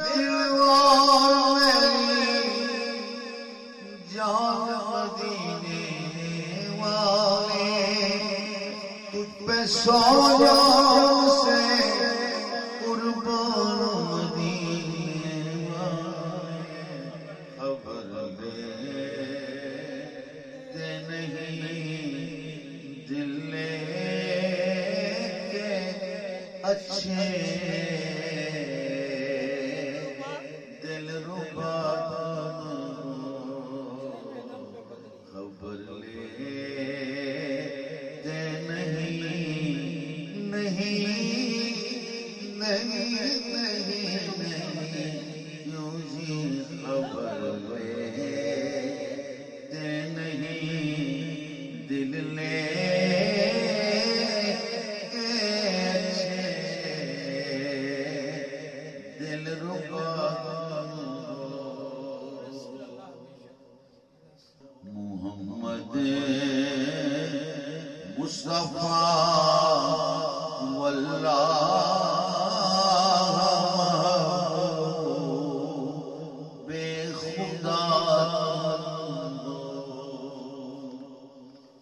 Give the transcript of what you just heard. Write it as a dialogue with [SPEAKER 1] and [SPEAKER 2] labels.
[SPEAKER 1] دلوار میری جان مدینے والے تجھ پہ سو جان سے قربان مدینے والے خبر دے نہیں دل لے کے اچھے دل ربا خبر لے دے نہیں یوں ہی خبر لے دے نہیں دل لے دل ربا محمد مصطفیٰ